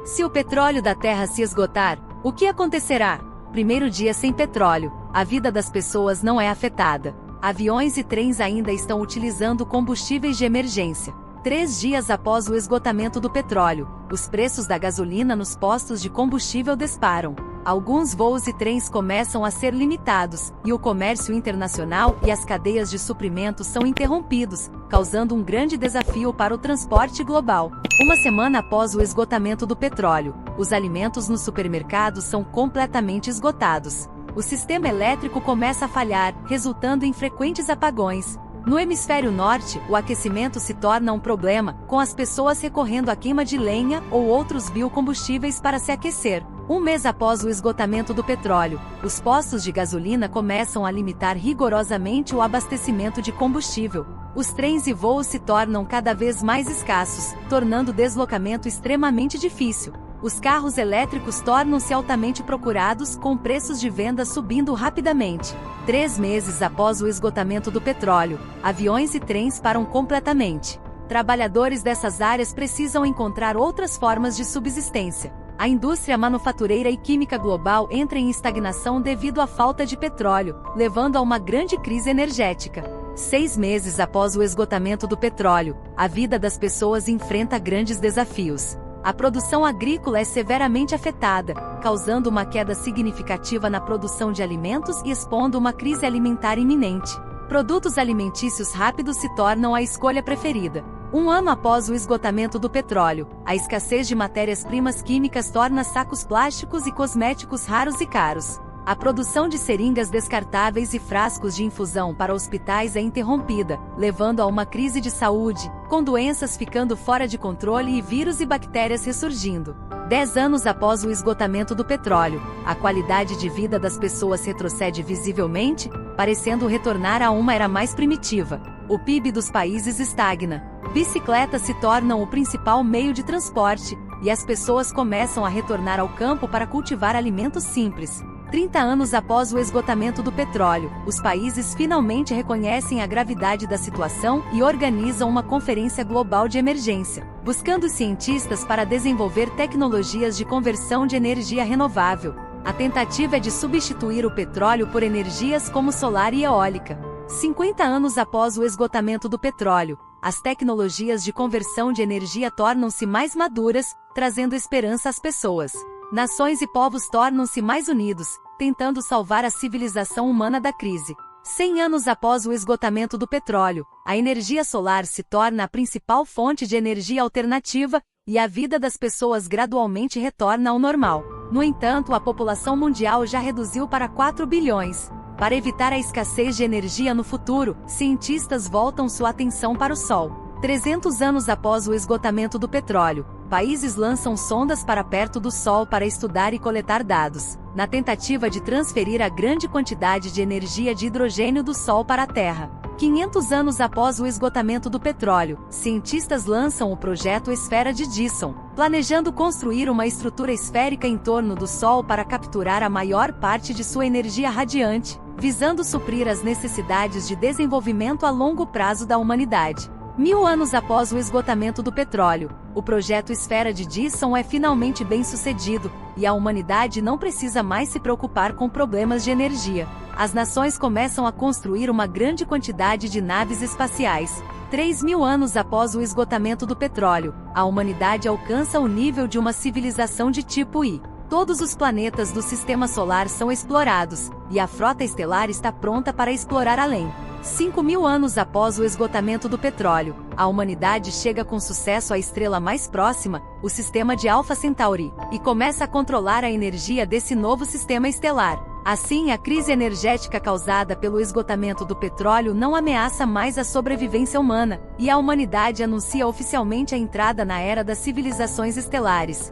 Se o petróleo da Terra se esgotar, o que acontecerá? Primeiro dia sem petróleo, a vida das pessoas não é afetada. Aviões e trens ainda estão utilizando combustíveis de emergência. 3 dias após o esgotamento do petróleo, os preços da gasolina nos postos de combustível disparam. Alguns voos e trens começam a ser limitados, e o comércio internacional e as cadeias de suprimentos são interrompidos, causando um grande desafio para o transporte global. Uma semana após o esgotamento do petróleo, os alimentos nos supermercados são completamente esgotados. O sistema elétrico começa a falhar, resultando em frequentes apagões. No hemisfério norte, o aquecimento se torna um problema, com as pessoas recorrendo à queima de lenha ou outros biocombustíveis para se aquecer. Um mês após o esgotamento do petróleo, os postos de gasolina começam a limitar rigorosamente o abastecimento de combustível. Os trens e voos se tornam cada vez mais escassos, tornando o deslocamento extremamente difícil. Os carros elétricos tornam-se altamente procurados, com preços de venda subindo rapidamente. 3 meses após o esgotamento do petróleo, aviões e trens param completamente. Trabalhadores dessas áreas precisam encontrar outras formas de subsistência. A indústria manufatureira e química global entra em estagnação devido à falta de petróleo, levando a uma grande crise energética. 6 meses após o esgotamento do petróleo, a vida das pessoas enfrenta grandes desafios. A produção agrícola é severamente afetada, causando uma queda significativa na produção de alimentos e expondo uma crise alimentar iminente. Produtos alimentícios rápidos se tornam a escolha preferida. 1 ano após o esgotamento do petróleo, a escassez de matérias-primas químicas torna sacos plásticos e cosméticos raros e caros. A produção de seringas descartáveis e frascos de infusão para hospitais é interrompida, levando a uma crise de saúde, com doenças ficando fora de controle e vírus e bactérias ressurgindo. 10 anos após o esgotamento do petróleo, a qualidade de vida das pessoas retrocede visivelmente, parecendo retornar a uma era mais primitiva. O PIB dos países estagna. Bicicletas se tornam o principal meio de transporte, e as pessoas começam a retornar ao campo para cultivar alimentos simples. 30 anos após o esgotamento do petróleo, os países finalmente reconhecem a gravidade da situação e organizam uma conferência global de emergência, buscando cientistas para desenvolver tecnologias de conversão de energia renovável. A tentativa é de substituir o petróleo por energias como solar e eólica. 50 anos após o esgotamento do petróleo, as tecnologias de conversão de energia tornam-se mais maduras, trazendo esperança às pessoas. Nações e povos tornam-se mais unidos, tentando salvar a civilização humana da crise. 100 anos após o esgotamento do petróleo, a energia solar se torna a principal fonte de energia alternativa, e a vida das pessoas gradualmente retorna ao normal. No entanto, a população mundial já reduziu para 4 bilhões. Para evitar a escassez de energia no futuro, cientistas voltam sua atenção para o Sol. 300 anos após o esgotamento do petróleo, países lançam sondas para perto do Sol para estudar e coletar dados, na tentativa de transferir a grande quantidade de energia de hidrogênio do Sol para a Terra. 500 anos após o esgotamento do petróleo, cientistas lançam o projeto Esfera de Dyson, planejando construir uma estrutura esférica em torno do Sol para capturar a maior parte de sua energia radiante, visando suprir as necessidades de desenvolvimento a longo prazo da humanidade. 1000 anos após o esgotamento do petróleo, o projeto Esfera de Dyson é finalmente bem-sucedido, e a humanidade não precisa mais se preocupar com problemas de energia. As nações começam a construir uma grande quantidade de naves espaciais. 3000 anos após o esgotamento do petróleo, a humanidade alcança o nível de uma civilização de tipo I. Todos os planetas do Sistema Solar são explorados, e a frota estelar está pronta para explorar além. 5000 anos após o esgotamento do petróleo, a humanidade chega com sucesso à estrela mais próxima, o sistema de Alpha Centauri, e começa a controlar a energia desse novo sistema estelar. Assim, a crise energética causada pelo esgotamento do petróleo não ameaça mais a sobrevivência humana, e a humanidade anuncia oficialmente a entrada na era das civilizações estelares.